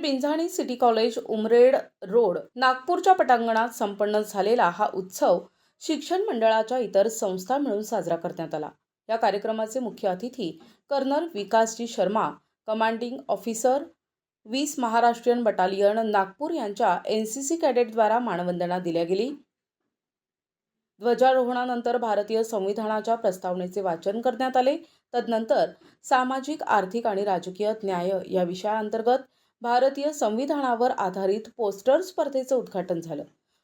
Binjhani city college Umred road नागपूरच्या पटांगणात संपन्न झालेला हा उत्सव शिक्षण मंडळाच्या इतर संस्था मिळून साजरा करण्यात आला। या कार्यक्रमाचे मुख्य अतिथी कर्नल विकासजी Sharma, commanding officer 20 Maharashtrian battalion Nagpur यांच्या एनसीसी कॅडेटद्वारा मानवंदना दिल्या गेली। ध्वजारोहणानंतर भारतीय संविधानाच्या प्रस्तावनेचे वाचन करण्यात आले। तदनंतर सामाजिक, आर्थिक आणि राजकीय न्याय या विषयाअंतर्गत भारतीय संविधानावर आधारित पोस्टर स्पर्धेचे उद्घाटन झालं।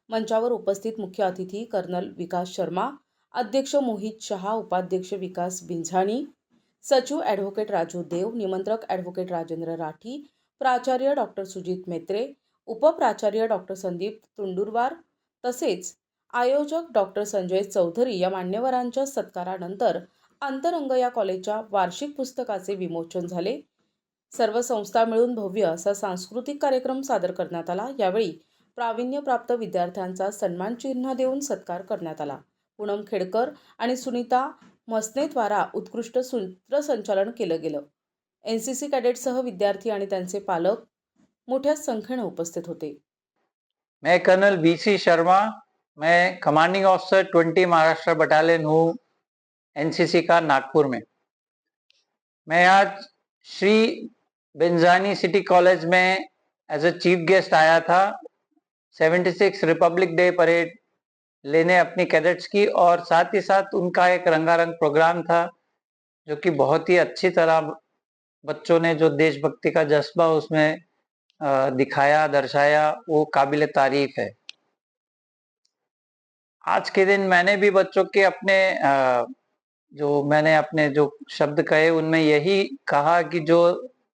मंचावर उपस्थित मुख्य अतिथी कर्नल विकास शर्मा, अध्यक्ष मोहित शहा, उपाध्यक्ष विकास बिंझाणी, सचिव ॲडव्होकेट राजू देव, निमंत्रक ॲडव्होकेट राजेंद्र राठी, प्राचार्य डॉक्टर सुजित मेत्रे, उपप्राचार्य डॉक्टर संदीप तुंडुरवार तसेच आयोजक डॉक्टर संजय चौधरी या मान्यवरांच्या सत्कारानंतर अंतरंग या कॉलेजच्या वार्षिक पुस्तकाचे विमोचन झाले। सर्व संस्था मिळून भव्य असा सांस्कृतिक कार्यक्रम सादर करण्यात आला। यावेळी प्रावीण्यप्राप्त विद्यार्थ्यांचा सन्मान चिन्ह देऊन सत्कार करण्यात आला। पूनम खेडकर आणि सुनीता मसनेद्वारा उत्कृष्ट सूत्रसंचालन केलं गेलं। एनसीसी कॅडेटसह विद्यार्थी आणि त्यांचे पालक मोठ्या संख्येने उपस्थित होते। मैं कर्नल बीसी शर्मा, मैं कमांडिंग ऑफिसर 20 महाराष्ट्र बटालियन हूँ एनसीसी का नागपुर में। मैं आज श्री बिंझानी सिटी कॉलेज में एज ए चीफ गेस्ट आया था 76 रिपब्लिक डे परेड लेने अपनी कैडेट्स की, और साथ ही साथ उनका एक रंगारंग प्रोग्राम था जो कि बहुत ही अच्छी तरह बच्चों ने जो देशभक्ति का जज्बा उसमें दिखाया, दर्शाया, वो काबिल तारीफ है। आज के दिन मैंने भी बच्चों के अपने जो शब्द कहे उनमें यही कहा कि जो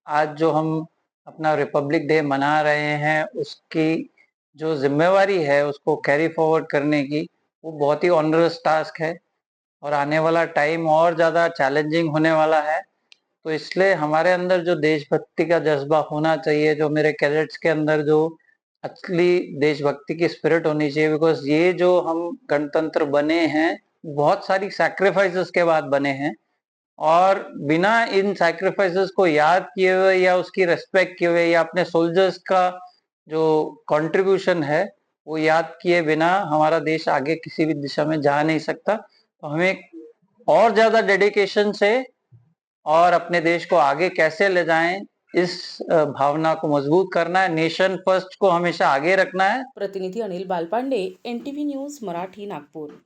आज जो हम अपना रिपब्लिक डे मना रहे हैं उसकी जो जिम्मेवारी है उसको कैरी फॉरवर्ड करने की, वो बहुत ही ऑनरस टास्क है और आने वाला टाइम और ज़्यादा चैलेंजिंग होने वाला है। तो इसलिए हमारे अंदर जो देशभक्ति का जज्बा होना चाहिए, जो मेरे कैडेट्स के अंदर जो असली देशभक्ति की स्पिरिट होनी चाहिए, बिकॉज ये जो हम गणतंत्र बने हैं बहुत सारी सैक्रिफाइसेस के बाद बने हैं, और बिना इन सैक्रिफाइसेस को याद किए हुए या उसकी रेस्पेक्ट किए हुए या अपने सोल्जर्स का जो कंट्रीब्यूशन है वो याद किए बिना हमारा देश आगे किसी भी दिशा में जा नहीं सकता। तो हमें और ज्यादा डेडिकेशन से और अपने देश को आगे कैसे ले जाएं, इस भावना को मजबूत करना है। नेशन फर्स्ट को हमेशा आगे रखना है। प्रतिनिधि अनिल बालपांडे, एनटीव्ही न्यूज मराठी, नागपूर।